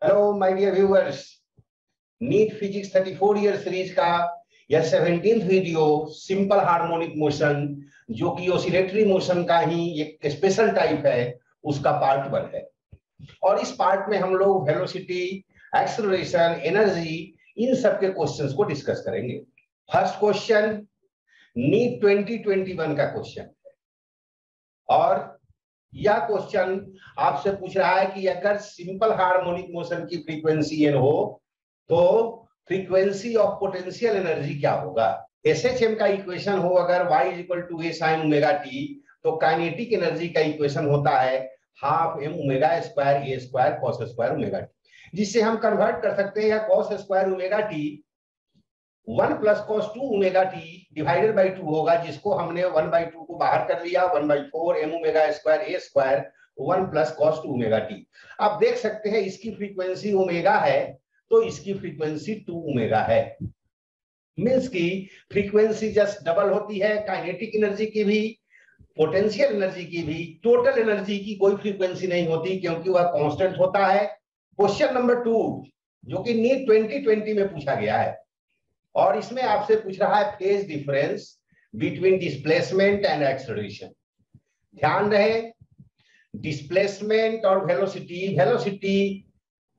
Hello my dear viewers, NEET physics 34 year series का यह 17th video simple harmonic motion, जो कि oscillatory motion का ही एक स्पेशल टाइप है, उसका पार्ट 1 है। और इस पार्ट में हम लोग वेलोसिटी, एक्सेलरेशन, एनर्जी, इन सब के क्वेश्चंस को डिस्कस करेंगे। फर्स्ट क्वेश्चन नीट 2021 का क्वेश्चन है और यह क्वेश्चन आपसे पूछ रहा है कि अगर सिंपल हार्मोनिक मोशन की फ्रीक्वेंसी n हो तो फ्रीक्वेंसी ऑफ पोटेंशियल एनर्जी क्या होगा। एसएचएम का इक्वेशन हो अगर y = a sin omega t, तो काइनेटिक एनर्जी का इक्वेशन होता है half m omega square a square cos square omega t, जिससे हम कन्वर्ट कर सकते हैं या cos square omega t 1 + cos 2 omega t divided by 2 होगा, जिसको हमने 1/2 को बाहर कर लिया, 1/4 m omega square a square 1 + cos 2 omega t। आप देख सकते हैं इसकी फ्रीक्वेंसी ओमेगा है तो इसकी फ्रीक्वेंसी 2 ओमेगा है। मींस की फ्रीक्वेंसी जस्ट डबल होती है, काइनेटिक एनर्जी की भी, पोटेंशियल एनर्जी की भी। टोटल एनर्जी की कोई फ्रीक्वेंसी नहीं होती क्योंकि वह कांस्टेंट होता है। क्वेश्चन नंबर 2 जो कि नीट 2020 में पूछा गया है और इसमें आपसे पूछ रहा है phase difference between displacement and acceleration. ध्यान रहे, डिस्प्लेसमेंट और वेलोसिटी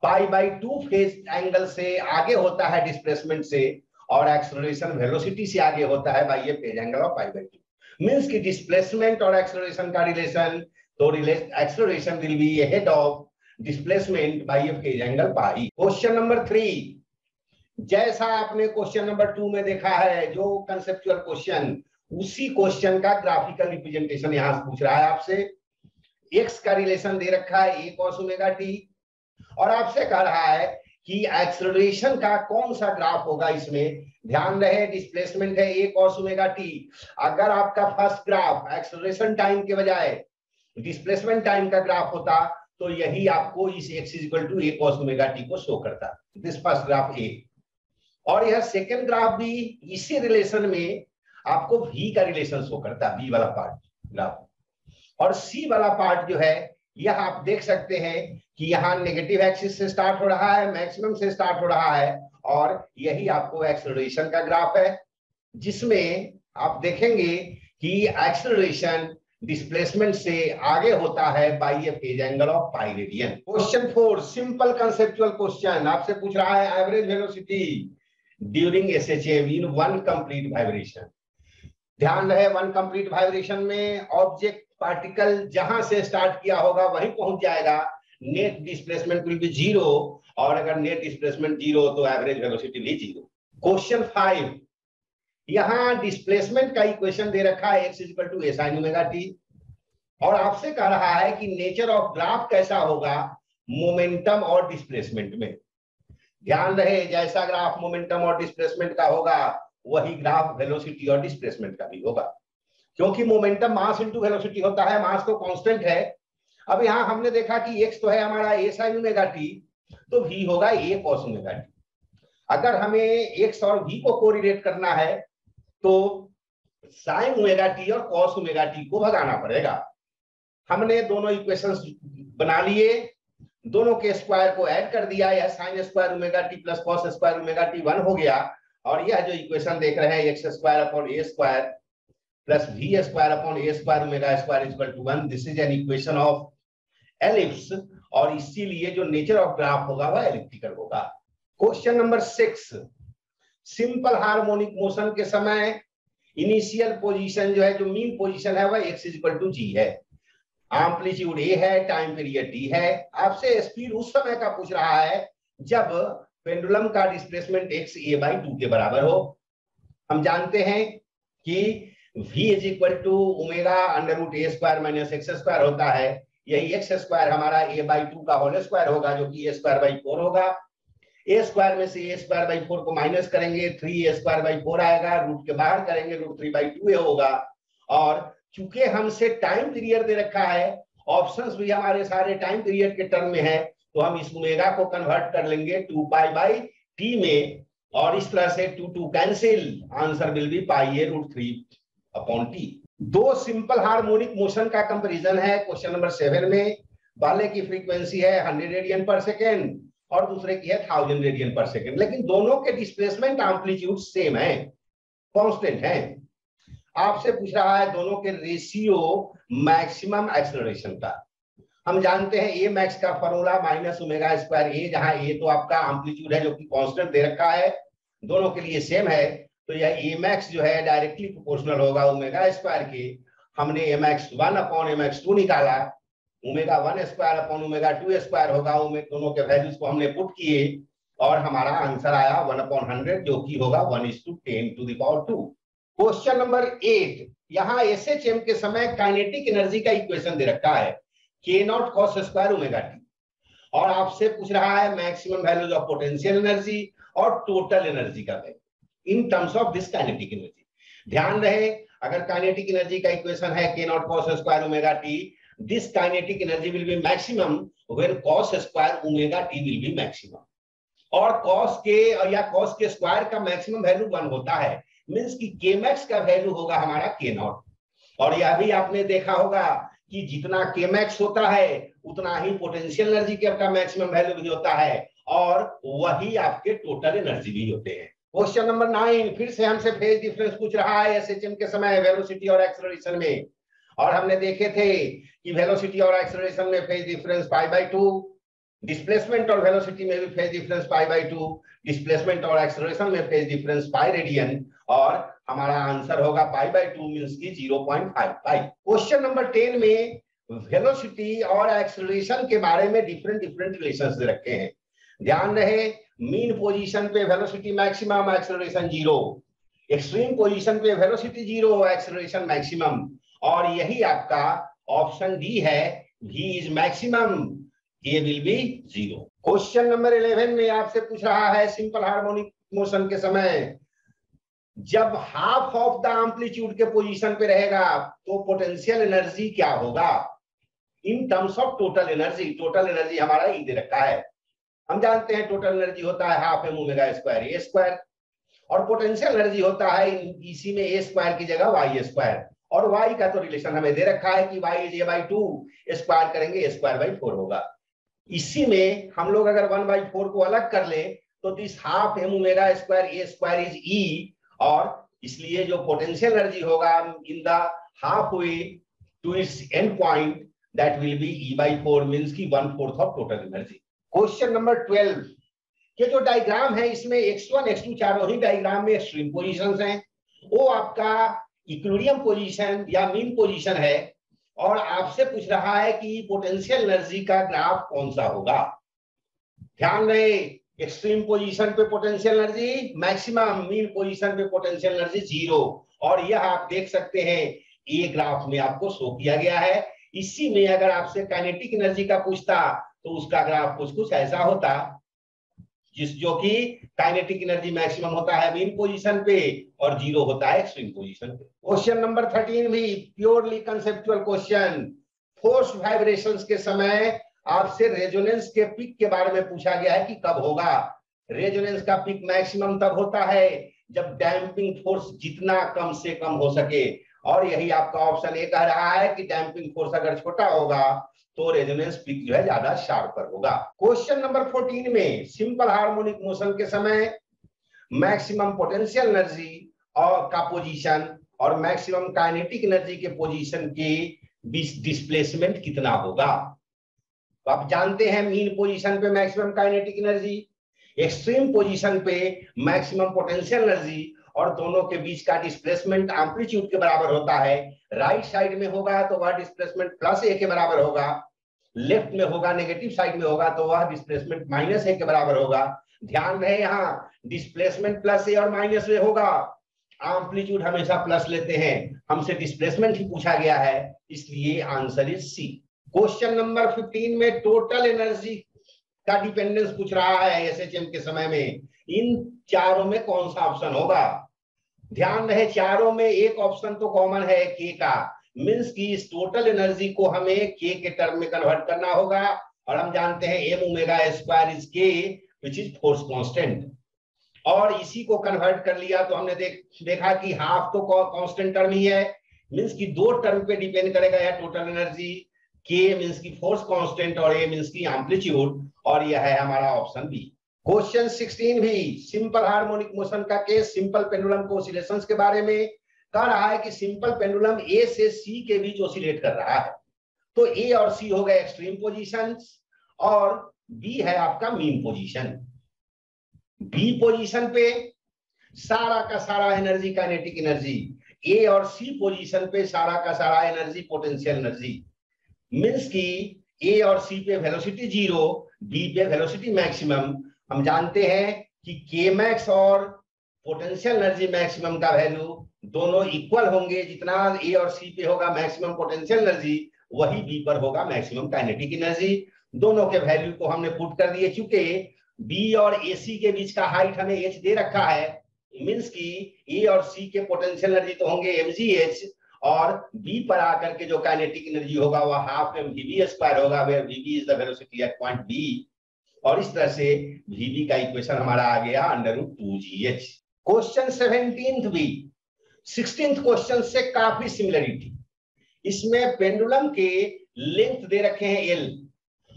π/2 फेज एंगल से आगे होता है डिस्प्लेसमेंट से, और एक्सेलरेशन वेलोसिटी से आगे होता है by a phase angle of π/2। Means की डिस्प्लेसमेंट और एक्सेलरेशन का रिलेशन, तो acceleration will be ahead of displacement by a phase angle π। Question number 3, जैसा आपने क्वेश्चन नंबर 2 में देखा है जो कंसेप्चुअल क्वेश्चन, उसी क्वेश्चन का ग्राफिकल रिप्रेजेंटेशन यहां पूछ रहा है आपसे। एक्स का रिलेशन दे रखा है a cos ओमेगा t और आपसे कह रहा है कि एक्सेलरेशन का कौन सा ग्राफ होगा इसमें। ध्यान रहे, डिस्प्लेसमेंट है a cos ओमेगा t। अगर आपका फर्स्ट ग्राफ एक्सेलरेशन टाइम के बजाय डिस्प्लेसमेंट टाइम का ग्राफ होता तो यही आपको इस x = a cos omega t को शो करता। This first graph A। और यह सेकेंड ग्राफ भी इसी रिलेशन में आपको v का रिलेशन शो करता है, b वाला पार्ट ग्राफ। और c वाला पार्ट जो है यह आप देख सकते हैं कि यहाँ नेगेटिव एक्सिस से स्टार्ट हो रहा है, मैक्सिमम से स्टार्ट हो रहा है, और यही आपको एक्सेलरेशन का ग्राफ है, जिसमें आप देखेंगे कि एक्सेलरेशन डिस्प्लेसमेंट से आगे होता है by a phase angle of π radian. Question 4 simple conceptual question आपसे पूछ रहा है average velocity during SHM in 1 complete vibration. ध्यान रहे, 1 कंप्लीट वाइब्रेशन में ऑब्जेक्ट पार्टिकल जहां से स्टार्ट किया होगा वहीं पहुंच जाएगा। नेट डिस्प्लेसमेंट विल बी 0 और अगर नेट डिस्प्लेसमेंट 0 तो एवरेज वेलोसिटी भी 0। क्वेश्चन 5, यहां डिस्प्लेसमेंट का इक्वेशन दे रखा है x = a sin omega t और आपसे कह रहा है कि नेचर ऑफ ग्राफ कैसा होगा मोमेंटम और डिस्प्लेसमेंट में। ध्यान रहे, जैसा ग्राफ मोमेंटम और डिस्प्लेसमेंट का होगा वही ग्राफ वेलोसिटी और डिस्प्लेसमेंट का भी होगा, क्योंकि मोमेंटम मास इनटू वेलोसिटी होता है, मास तो कांस्टेंट है। अब यहां हमने देखा कि x तो है हमारा a sin ओमेगा t, तो v होगा a cos ओमेगा t। अगर हमें x और v को कोरिलेट करना है तो sin ओमेगा t और cos ओमेगा t को भगाना पड़ेगा। हमने दोनों इक्वेशंस बना लिए, दोनों के स्क्वायर को ऐड कर दिया, यह sin square omega t plus cos square omega t 1 हो गया। और यह जो इक्वेशन देख रहे हैं x square upon a square plus v square upon a square omega square equal to 1, this is an equation of ellipse, और इसीलिए जो नेचर ऑफ ग्राफ होगा वह एलिप्टिकल होगा। Question number 6, simple harmonic motion के समय इनिशियल पोजीशन जो है, जो मीन पोजीशन है वह x = g है, एम्पलीट्यूड a है, टाइम पीरियड t है। आपसे स्पीड उस समय का पूछ रहा है जब पेंडुलम का डिस्प्लेसमेंट x a/2 के बराबर हो। हम जानते हैं कि v = ω√a² - x² होता है, यही x² हमारा a/2 का होल स्क्वायर होगा, जो कि a²/4 होगा। a² में से a²/4 को माइनस करेंगे, 3a²/4 आएगा, रूट के बाहर करेंगे, √3/2 होगा। और चूंकि हमसे टाइम पीरियड दे रखा है, ऑप्शंस भी हमारे सारे टाइम पीरियड के टर्म में है, तो हम इस ओमेगा को कन्वर्ट कर लेंगे 2π/t में, और इस तरह से 2 cancel, answer will be πa√3/t। दो सिंपल हार्मोनिक मोशन का कंपैरिजन है क्वेश्चन नंबर 7 में। पहले की फ्रीक्वेंसी है 100 रेडियन पर सेकेंड और दूसरे की है 1000 रेडियन पर सेकेंड, लेकिन दोनों के डिस्प्लेसमेंट एम्पलीट्यूड सेम है, कांस्टेंट है। आपसे पूछ रहा है दोनों के रेशियो मैक्सिमम एक्सेलरेशन का। हम जानते हैं ए मैक्स का फॉर्मूला माइनस ओमेगा स्क्वायर ए, जहां ए तो आपका एम्पलीट्यूड है जो कि कांस्टेंट दे रखा है, दोनों के लिए सेम है, तो यह ए मैक्स जो है डायरेक्टली प्रोपोर्शनल होगा ओमेगा स्क्वायर के। हमने m x 1 upon m x 2 निकाला, omega 1 square upon omega 2 square होगा, दोनों के वैल्यूज को हमने पुट किए और हमारा आंसर आया 1/100 जो कि होगा 1:10⁻²। क्वेश्चन नंबर 8, यहाँ एसएचएम के समय काइनेटिक एनर्जी का इक्वेशन दे रखा है k0 cos square omega T, और आपसे पूछ रहा है maximum values of potential energy और टोटल एनर्जी का value in terms of this kinetic energy. ध्यान रहे, अगर काइनेटिक एनर्जी का इक्वेशन है k0 cos square omega T, this kinetic energy will be maximum when cos square omega T will be maximum, और cos के या cos के square का मैक्सिमम वैल्यू 1 होता है, मींस कि k मैक्स का वैल्यू होगा हमारा k0। और यह भी आपने देखा होगा कि जितना k मैक्स होता है उतना ही पोटेंशियल एनर्जी का मैक्सिमम वैल्यू भी होता है, और वही आपके टोटल एनर्जी भी होते हैं। क्वेश्चन नंबर 9, फिर से हमसे फेज डिफरेंस पूछ रहा है एसएचएम के समय वेलोसिटी और एक्सेलरेशन में, और हमने देखे थे कि वेलोसिटी और एक्सेलरेशन में फेज डिफरेंस π/2, डिस्प्लेसमेंट और वेलोसिटी में भी फेज डिफरेंस π/2, डिस्प्लेसमेंट और एक्सेलरेशन में फेज डिफरेंस पाई रेडियन, और हमारा आंसर होगा π/2 मींस की 0.55। क्वेश्चन नंबर 10 में वेलोसिटी और एक्सेलरेशन के बारे में डिफरेंट रिलेशंस दे रखे हैं। ध्यान रहे, मीन पोजीशन पे velocity maximum, acceleration 0, extreme position पे वेलोसिटी 0, एक्सेलरेशन मैक्सिमम, और यही आपका ऑप्शन डी है, v is maximum, a will be 0। Question number 11 में आपसे पूछ रहा है सिंपल हार्मोनिक मोशन के समय जब हाफ ऑफ द एम्पलीट्यूड के पोजीशन पे रहेगा तो पोटेंशियल एनर्जी क्या होगा in terms of total energy. Total energy हमारा ई दे रखा है, हम जानते हैं टोटल एनर्जी होता है half m omega square a square, और पोटेंशियल एनर्जी होता है इसी में ए स्क्वायर की जगह वाई स्क्वायर, और वाई का तो रिलेशन हमें दे रखा है कि वाई इज a/2, स्क्वायर करेंगे a²/4 होगा। इसी में हम लोग अगर 1/4 को अलग कर ले तो this half m omega square a square is E, और इसलिए जो पोटेंशियल एनर्जी होगा in the half way to its end point that will be E/4 means की 1/4 of total energy. Question number 12 के जो डायग्राम है इसमें x1 x2 चारों ही डायग्राम में एक्सट्रीम पोजीशंस हैं, वो आपका इक्विलिब्रियम पोजीशन या मीन पोजीशन है, और आपसे पूछ रहा है कि पोटेंशियल एनर्जी का ग्राफ कौन सा होगा। ध्यान रहे, एक्सट्रीम पोजीशन पे potential energy maximum, mean position पे पोटेंशियल एनर्जी 0, और यह आप देख सकते हैं ये ग्राफ में आपको शो किया गया है। इसी में अगर आपसे काइनेटिक एनर्जी का पूछता तो उसका ग्राफ कुछ ऐसा होता, जो कि काइनेटिक एनर्जी मैक्सिमम होता है मीन पोजीशन पे और 0 होता है एक्सट्रीम पोजीशन पे। क्वेश्चन नंबर 13 भी purely conceptual question, force vibrations के समय आपसे रेजोनेंस के पिक के बारे में पूछा गया है कि कब होगा। रेजोनेंस का पिक मैक्सिमम तब होता है जब डैम्पिंग फोर्स जितना कम से कम हो सके, और यही आपका ऑप्शन ए कह रहा है कि डैम्पिंग फोर्स अगर छोटा होगा तो रेजोनेंस पिक जो है ज्यादा शार्पर होगा। क्वेश्चन नंबर 14 में सिंपल हार्मोनिक मोशन के समय मैक्सिमम पोटेंशियल एनर्जी और का पोजीशन और मैक्सिमम काइनेटिक एनर्जी के पोजीशन के बीच डिस्प्लेसमेंट कितना होगा। तो आप जानते हैं मीन पोजीशन पे maximum kinetic energy, extreme position पे मैक्सिमम पोटेंशियल एनर्जी, और दोनों के बीच का डिस्प्लेसमेंट एम्पलीट्यूड के बराबर होता है। राइट साइड में होगा तो वह डिस्प्लेसमेंट +a के बराबर होगा, लेफ्ट में होगा नेगेटिव साइड में होगा तो वह डिस्प्लेसमेंट -a के बराबर होगा। ध्यान रहे यहाँ डिस्प्लेसमेंट +a और -a होगा, एम्पलीट्यूड हमेशा प्लस लेते हैं, हमसे डिस्प्लेसमेंट ही पूछा गया है, इसलिए answer is C. Question number 15 में टोटल एनर्जी का डिपेंडेंस पूछ रहा है एसएचएम के समय में, इन चारों में कौन सा ऑप्शन होगा। ध्यान रहे चारों में एक ऑप्शन तो कॉमन है के का, मींस की इस टोटल एनर्जी को हमें के टर्म में कन्वर्ट करना होगा, और हम जानते हैं एम ओमेगा स्क्वायर इज के विच इज फोर्स कांस्टेंट, और इसी को कन्वर्ट कर लिया तो हमने देखा कि हाफ तो कांस्टेंट टर्म ही है, मींस की 2 टर्म पे डिपेंड करेगा या टोटल एनर्जी, के मींस की फोर्स कांस्टेंट और ए मींस की एम्पलीट्यूड, और यह है हमारा ऑप्शन बी। क्वेश्चन 16 भी सिंपल हार्मोनिक मोशन का केस, सिंपल पेंडुलम को ऑसिलेशंस के बारे में कह रहा है कि सिंपल पेंडुलम ए से सी के बीच ऑसिलेट कर रहा है। तो ए और सी हो गए एक्सट्रीम पोजीशंस और बी है आपका मीन पोजीशन। बी पोजीशन पे सारा का सारा एनर्जी काइनेटिक एनर्जी, ए और सी पोजीशन पे सारा का सारा एनर्जी पोटेंशियल एनर्जी। मींस की ए और सी पे वेलोसिटी जीरो, बी पे वेलोसिटी मैक्सिमम। हम जानते हैं कि के मैक्स और पोटेंशियल एनर्जी मैक्सिमम का वैल्यू दोनों इक्वल होंगे। जितना ए और सी पे होगा मैक्सिमम पोटेंशियल एनर्जी, वही बी पर होगा मैक्सिमम काइनेटिक एनर्जी। दोनों के वैल्यू को हमने पुट कर दिए। चूंकि बी और ए सी के बीच का हाइट हमें एच दे रखा है, मींस की ए और सी के पोटेंशियल एनर्जी तो होंगे mgh, और बी पर आकर के जो काइनेटिक एनर्जी होगा वह हाफ mvv स्क्वायर होगा, where vv is the velocity at point B. और इस तरह से vv का इक्वेशन हमारा आ गया √2gh। क्वेश्चन 17 भी 16th क्वेश्चन से काफी सिमिलरिटी। इसमें पेंडुलम के लेंथ दे रखे हैं l,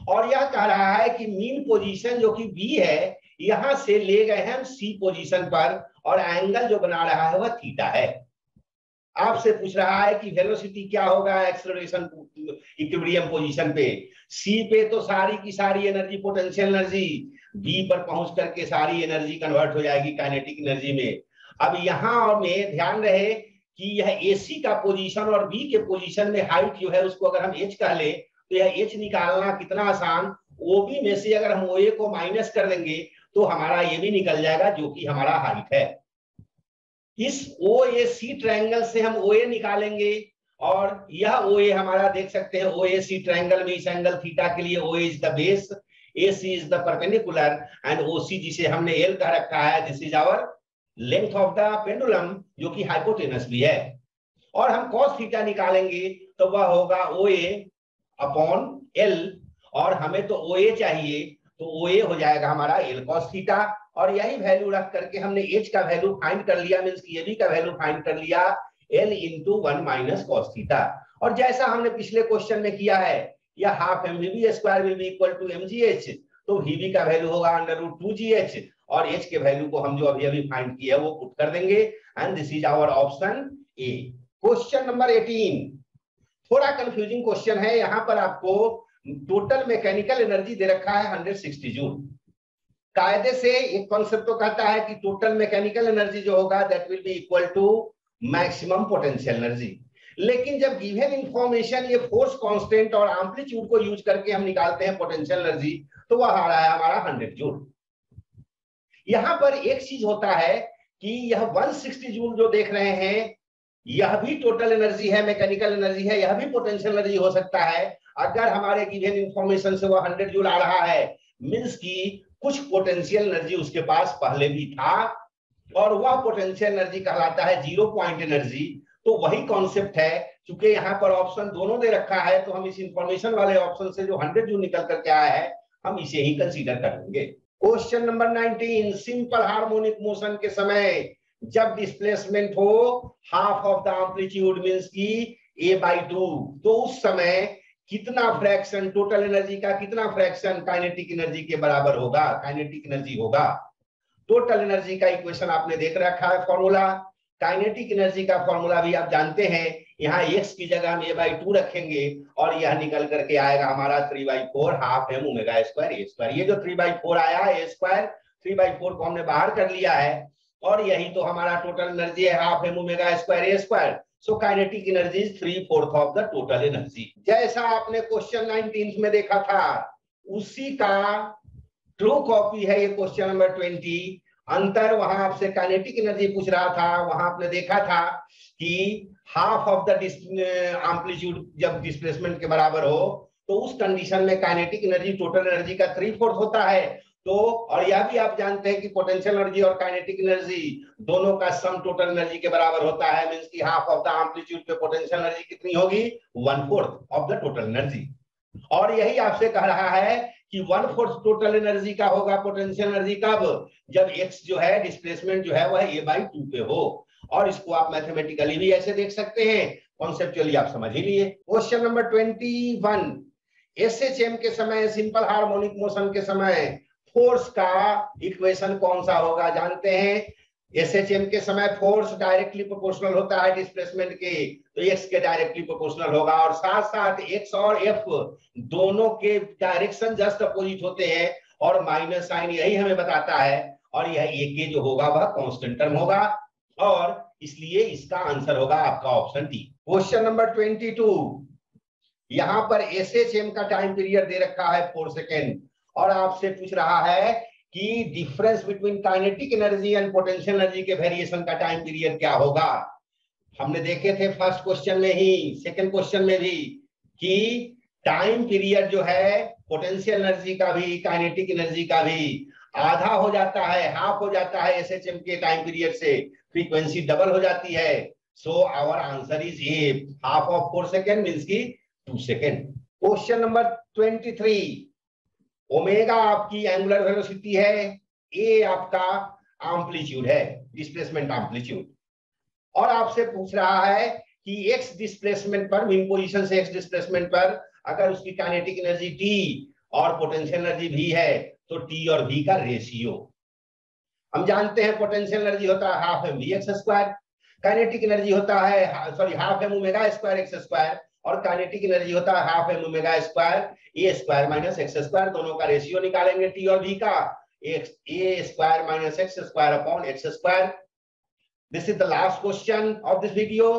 और यह कह रहा है कि मीन पोजीशन जो कि बी है, यहां से ले गए हैं हम सी पोजीशन पर, और एंगल जो बना रहा है वह थीटा है। आपसे पूछ रहा है कि वेलोसिटी क्या होगा एक्सेलरेशन इक्विलिब्रियम पोजीशन पे। सी पे तो सारी की सारी एनर्जी पोटेंशियल एनर्जी, बी पर पहुंच करके सारी एनर्जी कन्वर्ट हो जाएगी काइनेटिक एनर्जी में। अब यहाँ में ध्यान रहे कि यह एसी का पोजीशन और बी के पोजीशन में हाइट जो है उसको अगर हम एच कह ले तो यह एच निकालना कितना आसान। ओबी में से अगर हम ओए को माइनस कर देंगे तो हमारा ये भी निकल जाएगा जो कि हमारा हाइट है। इस ओ ए सी ट्रायंगल से हम ओ ए निकालेंगे, और यह ओ ए हमारा देख सकते हैं ओ ए सी ट्रायंगल में इस एंगल थीटा के लिए O A is the base, A C is the perpendicular, and O C जिसे हमने एल कह रखा है, this is our length of the pendulum जो कि हाइपोटेनस भी है। और हम cos थीटा निकालेंगे तो वह होगा ओ ए अपॉन एल, और हमें तो ओ ए चाहिए तो ओ ए हो जाएगा हमारा एल cos थीटा। और यही वैल्यू रख करके हमने एच का वैल्यू फाइंड कर लिया, मींस कि ए बी का वैल्यू फाइंड कर लिया L into 1 minus cos theta. और जैसा हमने पिछले क्वेश्चन में किया है, यह half mvv square will be equal to mgh, तो vv का वैल्यू होगा √2gh, और h के वैल्यू को हम जो अभी अभी फाइंड किया वो पुट कर देंगे, and this is our option A. Question number 18 थोड़ा कंफ्यूजिंग क्वेश्चन है। यहां पर आपको टोटल मैकेनिकल एनर्जी दे रखा है 160 जूल। कायदे से एक कॉन्सेप्ट तो कहता है कि टोटल मैकेनिकल एनर्जी जो होगा that will be equal to maximum potential energy. लेकिन जब गिवन इंफॉर्मेशन ये फोर्स कांस्टेंट और एम्पलीट्यूड को यूज करके हम निकालते हैं पोटेंशियल एनर्जी, तो वह आ रहा है हमारा 100 जूल। यहां पर एक चीज होता है कि यह 160 जूल जो देख रहे हैं, यह भी टोटल एनर्जी है, मैकेनिकल एनर्जी है, यह भी पोटेंशियल एनर्जी हो सकता है। अगर हमारे गिवन इंफॉर्मेशन से वह 100 जूल आ रहा है, मींस की कुछ पोटेंशियल एनर्जी उसके पास पहले भी था, और वह पोटेंशियल एनर्जी कहलाता है जीरो पॉइंट एनर्जी। तो वही कॉन्सेप्ट है, क्योंकि यहाँ पर ऑप्शन दोनों दे रखा है, तो हम इस इंफॉर्मेशन वाले ऑप्शन से जो 100 जूल निकल करके आया है हम इसे ही कंसीडर करेंगे। Question number 19 simple harmonic motion के समय जब डिस्प्लेसमेंट हो half of the amplitude means की a/2, तो उस समय कितना फ्रैक्शन टोटल एनर्जी का कितना फ्रैक्शन काइनेटिक एनर्जी के बराबर होगा, काइनेटिक एनर्जी होगा। टोटल एनर्जी का इक्वेशन आपने देख रखा है फॉर्मूला, काइनेटिक एनर्जी का फॉर्मूला भी आप जानते हैं। यहाँ x की जगह हम a/2 रखेंगे और यह निकल करके आएगा हमारा 3/4 half m omega square a square. ये जो 3/4 आया a स्क्वायर, 3/4 को हमने बाहर कर लिया है, और यही तो हमारा टोटल एनर्जी है half m omega square a square. So kinetic energy is 3/4 of the total energy. जैसा आपने क्वेश्चन 19 में देखा था उसी का ट्रू कॉपी है ये क्वेश्चन नंबर 20। अंतर वहां आपसे काइनेटिक एनर्जी पूछ रहा था, वहां आपने देखा था कि हाफ ऑफ द एम्पलीट्यूड जब डिस्प्लेसमेंट के बराबर हो तो उस कंडीशन में काइनेटिक एनर्जी टोटल एनर्जी का 3/4 होता है। तो और यह भी आप जानते हैं कि पोटेंशियल एनर्जी और काइनेटिक एनर्जी दोनों का सम टोटल एनर्जी के बराबर होता है, मींस की हाफ ऑफ द एम्पलीट्यूड पे पोटेंशियल एनर्जी कितनी होगी 1/4 ऑफ द टोटल एनर्जी। और यही आपसे कह रहा है कि 1/4 टोटल एनर्जी का होगा पोटेंशियल एनर्जी कब, जब x जो है डिस्प्लेसमेंट जो है वह a/2 पे हो। और इसको आप मैथमेटिकली भी ऐसे देख सकते हैं कॉन्सेप्चुअली आप समझ ही लिए। क्वेश्चन नंबर 21, एसएचएम के समय, सिंपल हार्मोनिक मोशन के समय फोर्स का इक्वेशन कौन सा होगा? जानते हैं एसएचएम के समय फोर्स डायरेक्टली प्रोपोर्शनल होता है डिस्प्लेसमेंट के, तो एक्स के डायरेक्टली प्रोपोर्शनल होगा, और साथ साथ एक्स और एफ दोनों के डायरेक्शन जस्ट अपोजिट होते हैं, और माइनस साइन यही हमें बताता है, और यह एक के जो होगा वह कांस्टेंट टर्म होगा, और इसलिए इसका आंसर होगा आपका ऑप्शन डी। क्वेश्चन नंबर 22, यहां पर एसएचएम का टाइम पीरियड दे रखा है 4 सेकेंड, और आपसे पूछ रहा है कि difference between kinetic energy and potential energy के वेरिएशन का टाइम पीरियड क्या होगा? हमने देखे थे फर्स्ट क्वेश्चन में ही, सेकंड क्वेश्चन में भी, कि टाइम पीरियड जो है पोटेंशियल एनर्जी का भी काइनेटिक एनर्जी का भी आधा हो जाता है, हाफ हो जाता है एसएचएम के टाइम पीरियड से, फ्रीक्वेंसी डबल हो जाती है। So our answer is A, half of 4 second means की 2 सेकेंड। क्वेश्चन नंबर 23, ओमेगा आपकी एंगुलर वेलोसिटी है, ए आपका एम्पलीट्यूड है, डिस्प्लेसमेंट एम्पलीट्यूड, और आपसे पूछ रहा है कि एक्स डिस्प्लेसमेंट पर, मीन पोजीशन से एक्स डिस्प्लेसमेंट पर अगर उसकी काइनेटिक एनर्जी टी और पोटेंशियल एनर्जी भी है, तो टी और वी का रेशियो। हम जानते हैं पोटेंशियल एनर्जी होता है half m v x square, kinetic energy होता है half m omega square x square, और काइनेटिक एनर्जी होता है half m omega square a square minus x square, दोनों का रेशियो निकालेंगे टी और वी का, a square minus x square upon x square. This is the last question of this video.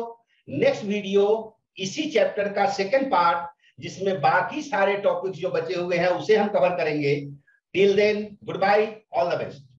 Next video इसी chapter का second part, जिसमें बाकी सारे टॉपिक्स जो बचे हुए हैं उसे हम कवर करेंगे। Till then good bye, all the best.